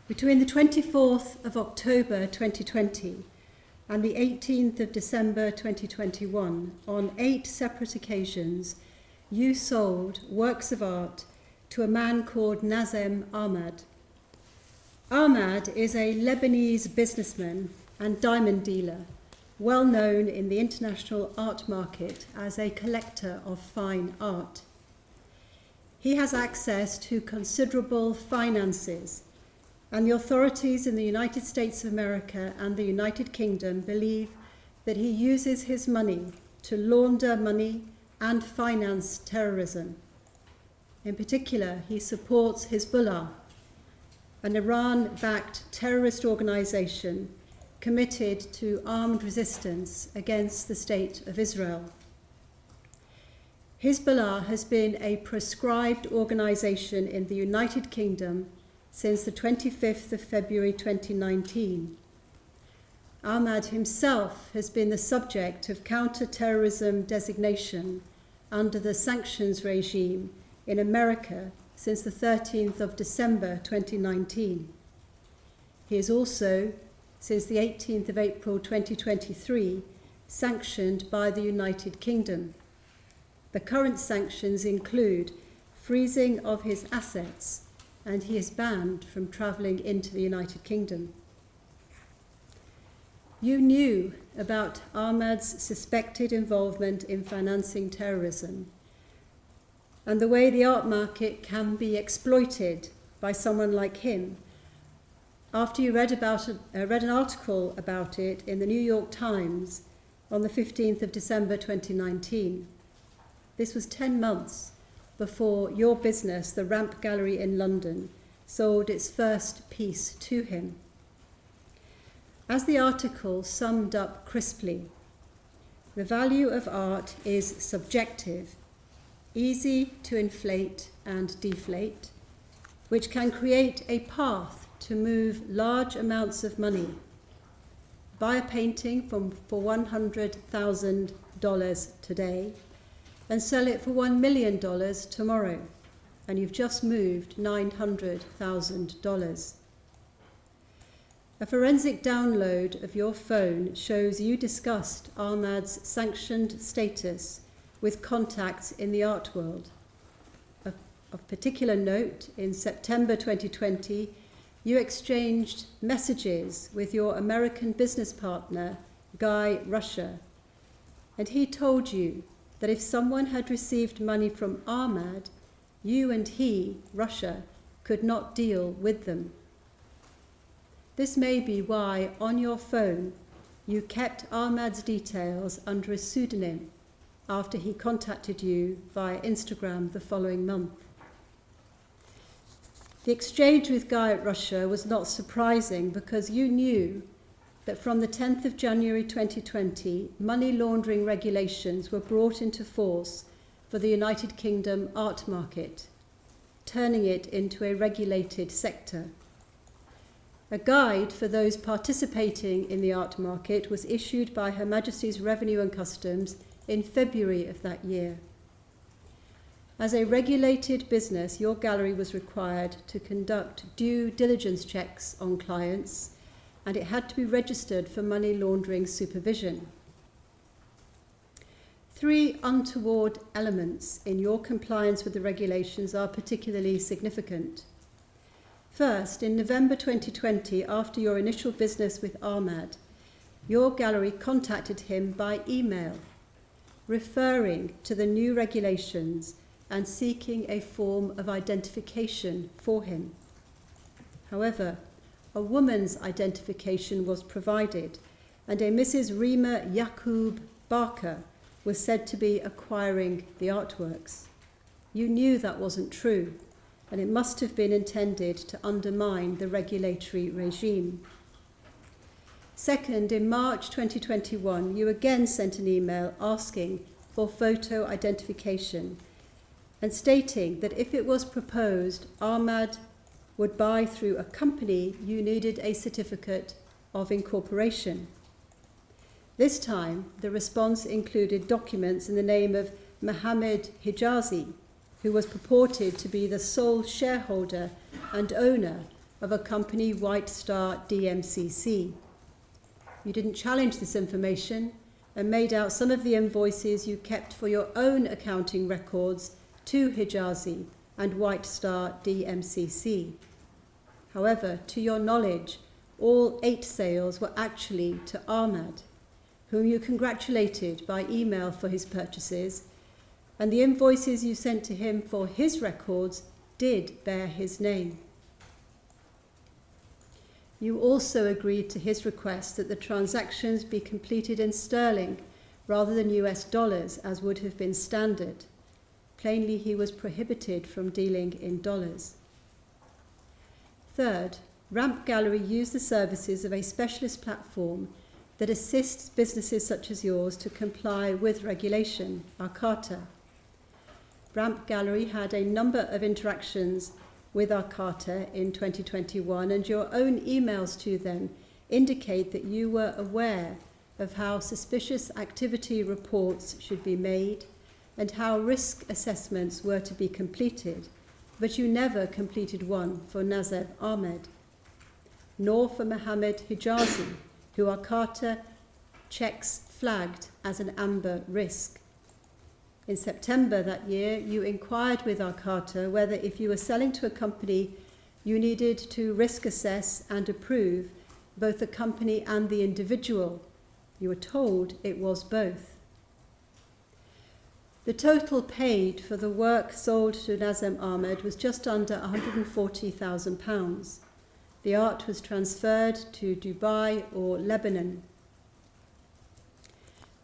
Between the 24th of October 2020 and the 18th of December 2021, on 8 separate occasions, you sold works of art to a man called Nazem Ahmed. Ahmed is a Lebanese businessman and diamond dealer, well known in the international art market as a collector of fine art. He has access to considerable finances, and the authorities in the United States of America and the United Kingdom believe that he uses his money to launder money and finance terrorism. In particular, he supports Hezbollah, an Iran-backed terrorist organization committed to armed resistance against the State of Israel. Hezbollah has been a proscribed organization in the United Kingdom since the 25th of February 2019. Ahmed himself has been the subject of counter-terrorism designation under the sanctions regime in America since the 13th of December 2019. He is also, since the 18th of April 2023, sanctioned by the United Kingdom. The current sanctions include freezing of his assets, and he is banned from travelling into the United Kingdom. You knew about Ahmed's suspected involvement in financing terrorism and the way the art market can be exploited by someone like him after you read an article about it in the New York Times on the 15th of December 2019. This was 10 months before your business, the Ramp Gallery in London, sold its first piece to him. As the article summed up crisply, the value of art is subjective, easy to inflate and deflate, which can create a path to move large amounts of money. Buy a painting for $100,000 today and sell it for $1 million tomorrow, and you've just moved $900,000. A forensic download of your phone shows you discussed Ahmed's sanctioned status with contacts in the art world. Of particular note, in September 2020, you exchanged messages with your American business partner, Guy Rusher, and he told you that if someone had received money from Ahmed, you and he, Russia, could not deal with them. This may be why on your phone you kept Ahmed's details under a pseudonym after he contacted you via Instagram the following month. The exchange with Guy at Russia was not surprising because you knew that from the 10th of January 2020, money laundering regulations were brought into force for the United Kingdom art market, turning it into a regulated sector. A guide for those participating in the art market was issued by Her Majesty's Revenue and Customs in February of that year. As a regulated business, your gallery was required to conduct due diligence checks on clients, and it had to be registered for money laundering supervision. 3 untoward elements in your compliance with the regulations are particularly significant. First, in November 2020, after your initial business with Ahmed, your gallery contacted him by email, referring to the new regulations and seeking a form of identification for him. However, a woman's identification was provided, and a Mrs. Rima Yaqub Barker was said to be acquiring the artworks. You knew that wasn't true, and it must have been intended to undermine the regulatory regime. Second, in March 2021, you again sent an email asking for photo identification and stating that if it was proposed Ahmed would buy through a company, you needed a certificate of incorporation. This time, the response included documents in the name of Mohammed Hijazi, who was purported to be the sole shareholder and owner of a company White Star DMCC. You didn't challenge this information and made out some of the invoices you kept for your own accounting records to Hijazi and White Star DMCC. However, to your knowledge, all 8 sales were actually to Ahmed, whom you congratulated by email for his purchases, and the invoices you sent to him for his records did bear his name. You also agreed to his request that the transactions be completed in sterling rather than US dollars, as would have been standard. Plainly, he was prohibited from dealing in dollars. Third, Ramp Gallery used the services of a specialist platform that assists businesses such as yours to comply with regulation, our Carta. Ramp Gallery had a number of interactions with our Carta in 2021, and your own emails to them indicate that you were aware of how suspicious activity reports should be made and how risk assessments were to be completed, but you never completed one for Mr Ahmad, nor for Mohammed Hijazi, who our Carta checks flagged as an amber risk. In September that year, you inquired with our Carta whether if you were selling to a company, you needed to risk assess and approve both the company and the individual. You were told it was both. The total paid for the work sold to Mr Ahmad was just under £140,000. The art was transferred to Dubai or Lebanon.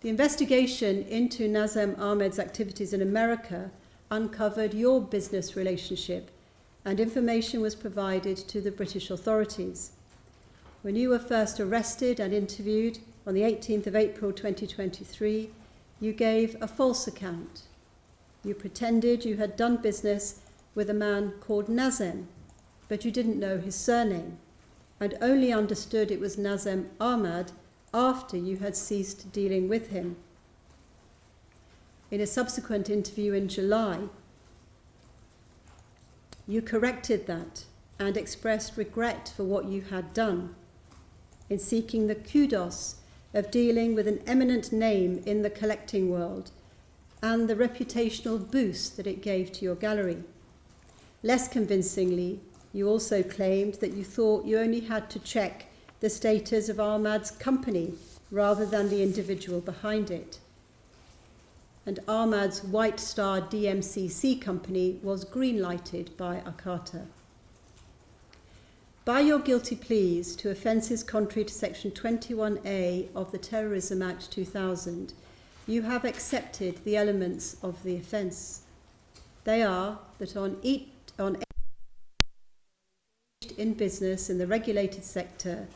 The investigation into Mr Ahmad's activities in America uncovered your business relationship, and information was provided to the British authorities. When you were first arrested and interviewed on the 18th of April 2023, you gave a false account. You pretended you had done business with a man called Nazem, but you didn't know his surname, and only understood it was Mr Ahmad after you had ceased dealing with him. In a subsequent interview in July, you corrected that and expressed regret for what you had done in seeking the kudos of dealing with an eminent name in the collecting world and the reputational boost that it gave to your gallery. Less convincingly, you also claimed that you thought you only had to check the status of Ahmad's company rather than the individual behind it. And Ahmad's White Star DMCC company was green-lighted by Carta. By your guilty pleas to offences contrary to Section 21A of the Terrorism Act 2000, you have accepted the elements of the offence. They are that in business in the regulated sector,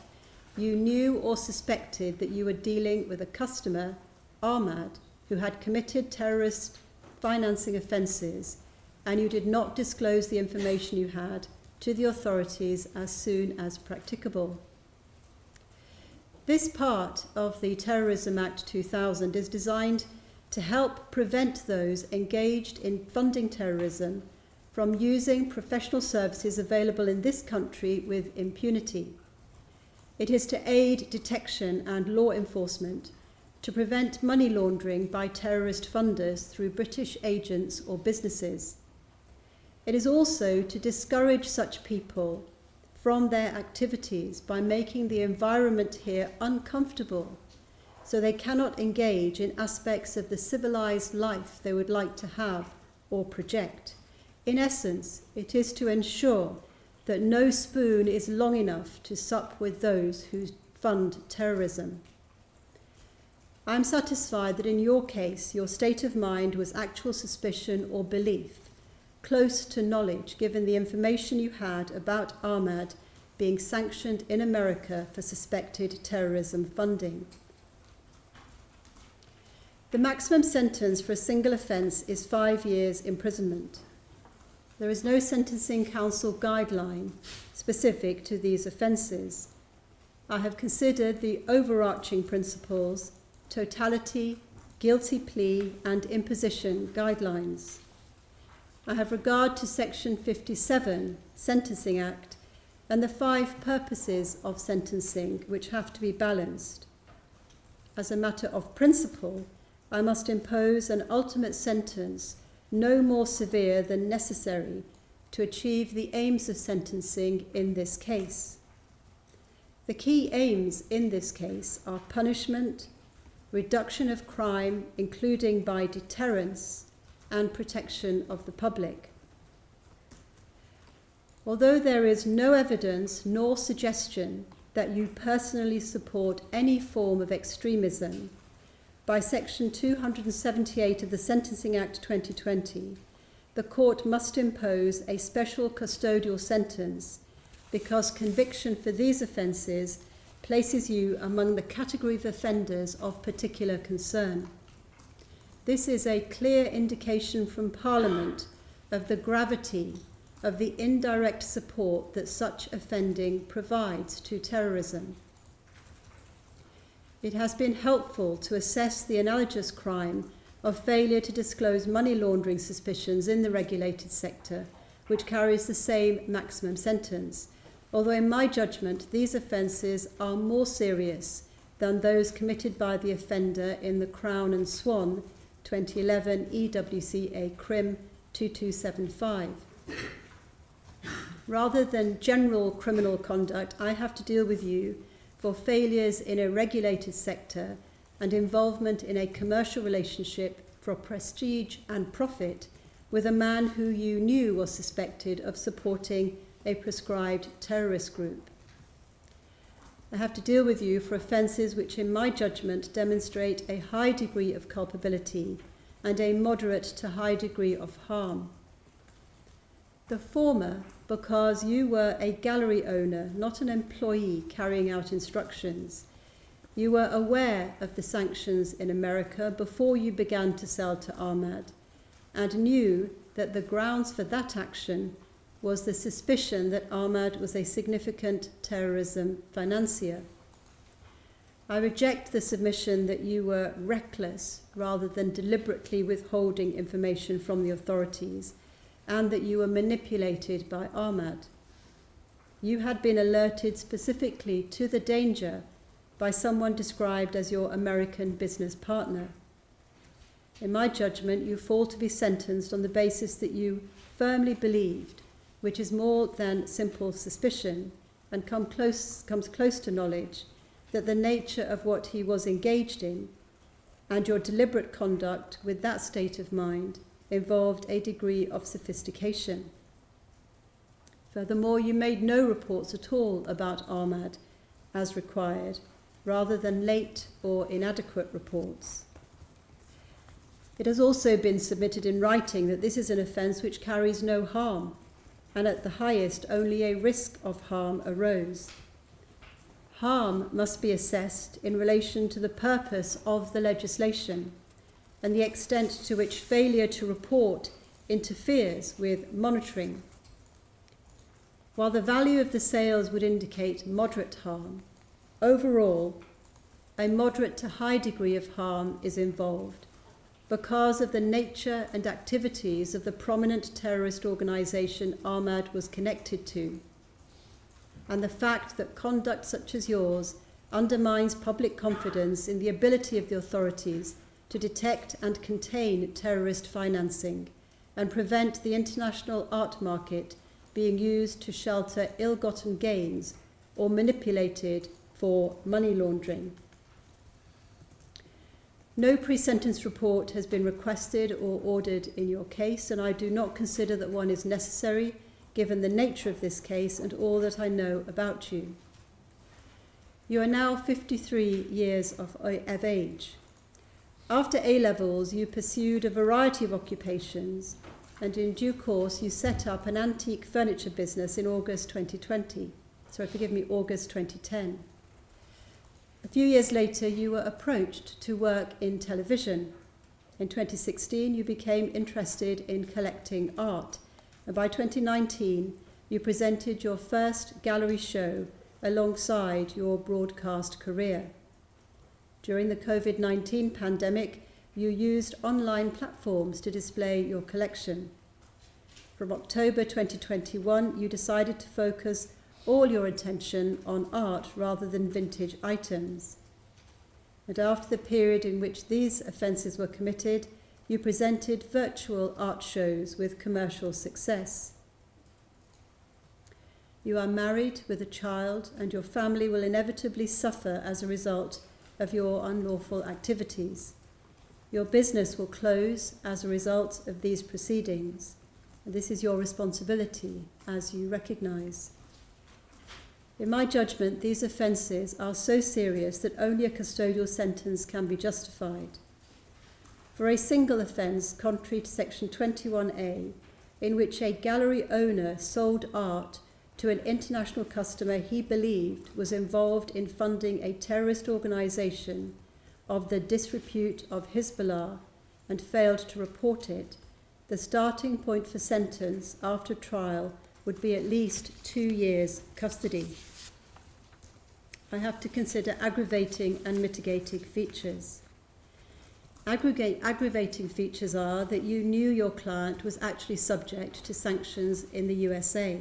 you knew or suspected that you were dealing with a customer, Ahmad, who had committed terrorist financing offences, and you did not disclose the information you had to the authorities as soon as practicable. This part of the Terrorism Act 2000 is designed to help prevent those engaged in funding terrorism from using professional services available in this country with impunity. It is to aid detection and law enforcement, to prevent money laundering by terrorist funders through British agents or businesses. It is also to discourage such people from their activities by making the environment here uncomfortable, so they cannot engage in aspects of the civilized life they would like to have or project. In essence, it is to ensure that no spoon is long enough to sup with those who fund terrorism. I am satisfied that in your case, your state of mind was actual suspicion or belief, close to knowledge given the information you had about Ahmad being sanctioned in America for suspected terrorism funding. The maximum sentence for a single offence is 5 years imprisonment. There is no sentencing council guideline specific to these offences. I have considered the overarching principles, totality, guilty plea and imposition guidelines. I have regard to Section 57, Sentencing Act, and the 5 purposes of sentencing which have to be balanced. As a matter of principle, I must impose an ultimate sentence no more severe than necessary to achieve the aims of sentencing in this case. The key aims in this case are punishment, reduction of crime, including by deterrence, and protection of the public. Although there is no evidence nor suggestion that you personally support any form of extremism, by Section 278 of the Sentencing Act 2020, the court must impose a special custodial sentence because conviction for these offences places you among the category of offenders of particular concern. This is a clear indication from Parliament of the gravity of the indirect support that such offending provides to terrorism. It has been helpful to assess the analogous crime of failure to disclose money laundering suspicions in the regulated sector, which carries the same maximum sentence, although in my judgment these offences are more serious than those committed by the offender in the Crown and Swan 2011 EWCA Crim 2275. Rather than general criminal conduct, I have to deal with you for failures in a regulated sector and involvement in a commercial relationship for prestige and profit with a man who you knew was suspected of supporting a proscribed terrorist group. I have to deal with you for offences which in my judgment demonstrate a high degree of culpability and a moderate to high degree of harm. The former because you were a gallery owner, not an employee carrying out instructions. You were aware of the sanctions in America before you began to sell to Ahmed and knew that the grounds for that action was the suspicion that Ahmed was a significant terrorism financier. I reject the submission that you were reckless rather than deliberately withholding information from the authorities and that you were manipulated by Ahmed. You had been alerted specifically to the danger by someone described as your American business partner. In my judgment, you fall to be sentenced on the basis that you firmly believed, which is more than simple suspicion and comes close to knowledge, that the nature of what he was engaged in and your deliberate conduct with that state of mind involved a degree of sophistication. Furthermore, you made no reports at all about Ahmed as required, rather than late or inadequate reports. It has also been submitted in writing that this is an offence which carries no harm, and at the highest only a risk of harm arose. Harm must be assessed in relation to the purpose of the legislation and the extent to which failure to report interferes with monitoring. While the value of the sales would indicate moderate harm, overall, a moderate to high degree of harm is involved because of the nature and activities of the prominent terrorist organisation Ahmed was connected to, and the fact that conduct such as yours undermines public confidence in the ability of the authorities to detect and contain terrorist financing and prevent the international art market being used to shelter ill-gotten gains or manipulated for money laundering. No pre-sentence report has been requested or ordered in your case, and I do not consider that one is necessary given the nature of this case and all that I know about you. You are now 53 years of age. After A-levels, you pursued a variety of occupations, and in due course you set up an antique furniture business in August 2010. A few years later, you were approached to work in television. In 2016, you became interested in collecting art, and by 2019, you presented your first gallery show alongside your broadcast career. During the COVID-19 pandemic, you used online platforms to display your collection. From October 2021, you decided to focus all your attention on art rather than vintage items. And after the period in which these offences were committed, you presented virtual art shows with commercial success. You are married with a child, and your family will inevitably suffer as a result of your unlawful activities. Your business will close as a result of these proceedings, and this is your responsibility, as you recognise. In my judgment, these offences are so serious that only a custodial sentence can be justified. For a single offence, contrary to Section 21A, in which a gallery owner sold art to an international customer he believed was involved in funding a terrorist organisation of the disrepute of Hezbollah and failed to report it, the starting point for sentence after trial would be at least 2 years custody. I have to consider aggravating and mitigating features. Aggravating features are that you knew your client was actually subject to sanctions in the USA,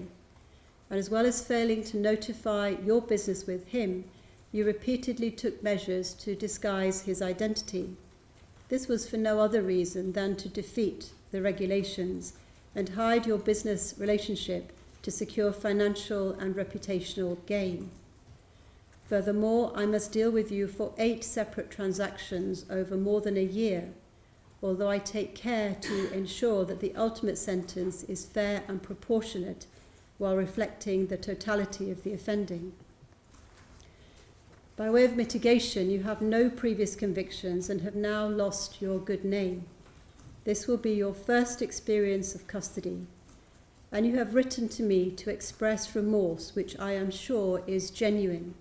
and as well as failing to notify your business with him, you repeatedly took measures to disguise his identity. This was for no other reason than to defeat the regulations and hide your business relationship to secure financial and reputational gain. Furthermore, I must deal with you for 8 separate transactions over more than a year, although I take care to ensure that the ultimate sentence is fair and proportionate while reflecting the totality of the offending. By way of mitigation, you have no previous convictions and have now lost your good name. This will be your first experience of custody, and you have written to me to express remorse, which I am sure is genuine.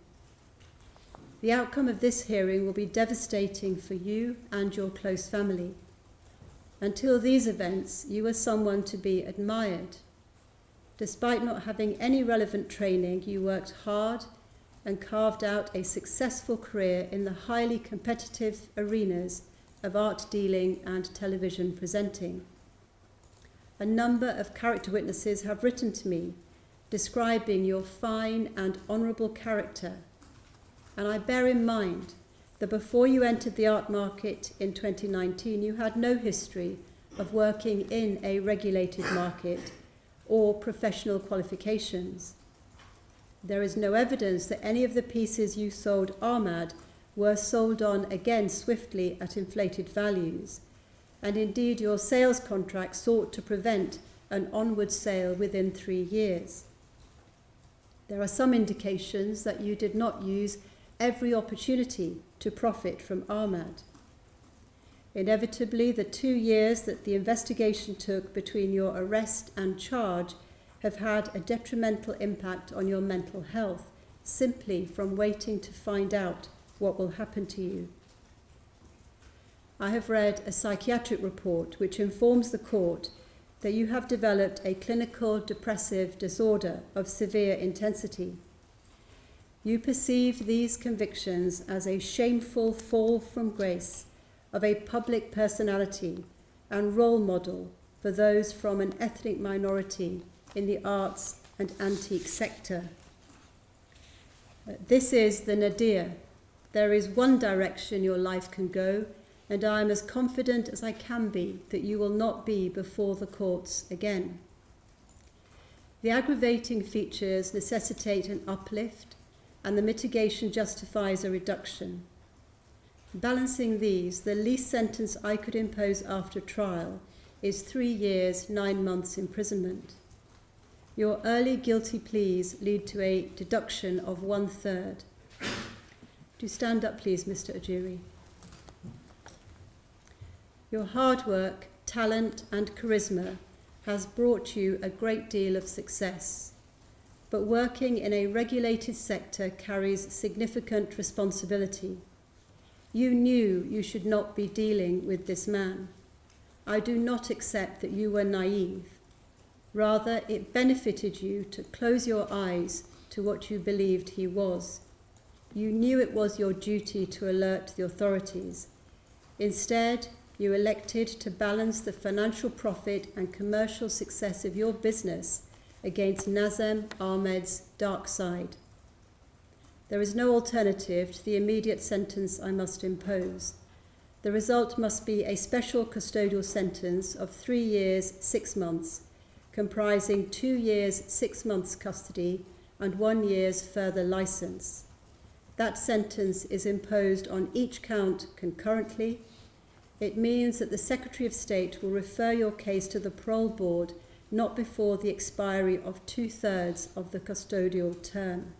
The outcome of this hearing will be devastating for you and your close family. Until these events, you were someone to be admired. Despite not having any relevant training, you worked hard and carved out a successful career in the highly competitive arenas of art dealing and television presenting. A number of character witnesses have written to me describing your fine and honourable character, and I bear in mind that before you entered the art market in 2019, you had no history of working in a regulated market or professional qualifications. There is no evidence that any of the pieces you sold Ahmed were sold on again swiftly at inflated values, and indeed your sales contract sought to prevent an onward sale within 3 years. There are some indications that you did not use every opportunity to profit from Ahmed. Inevitably, the 2 years that the investigation took between your arrest and charge have had a detrimental impact on your mental health, simply from waiting to find out what will happen to you. I have read a psychiatric report which informs the court that you have developed a clinical depressive disorder of severe intensity. You perceive these convictions as a shameful fall from grace of a public personality and role model for those from an ethnic minority in the arts and antique sector. This is the nadir. There is one direction your life can go, and I am as confident as I can be that you will not be before the courts again. The aggravating features necessitate an uplift, and the mitigation justifies a reduction. Balancing these, the least sentence I could impose after trial is 3 years, 9 months imprisonment. Your early guilty pleas lead to a deduction of 1/3. Do stand up, please, Mr Ojiri. Your hard work, talent and charisma has brought you a great deal of success, but working in a regulated sector carries significant responsibility. You knew you should not be dealing with this man. I do not accept that you were naive. Rather, it benefited you to close your eyes to what you believed he was. You knew it was your duty to alert the authorities. Instead, you elected to balance the financial profit and commercial success of your business against Nazem Ahmed's dark side. There is no alternative to the immediate sentence I must impose. The result must be a special custodial sentence of 3 years, 6 months, comprising 2 years, 6 months custody and 1 year's further licence. That sentence is imposed on each count concurrently. It means that the Secretary of State will refer your case to the parole board not before the expiry of 2/3 of the custodial term.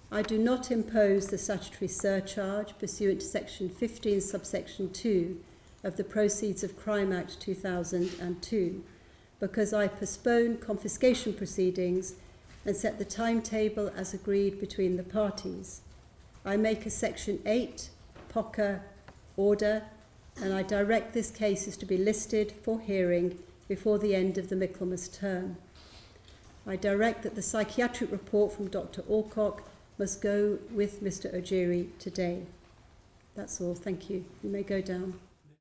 I do not impose the statutory surcharge pursuant to Section 15, subsection 2 of the Proceeds of Crime Act 2002 because I postpone confiscation proceedings and set the timetable as agreed between the parties. I make a Section 8 POCA order and I direct this case is to be listed for hearing before the end of the Michaelmas term. I direct that the psychiatric report from Dr. Alcock must go with Mr. Ojiri today. That's all. Thank you. You may go down.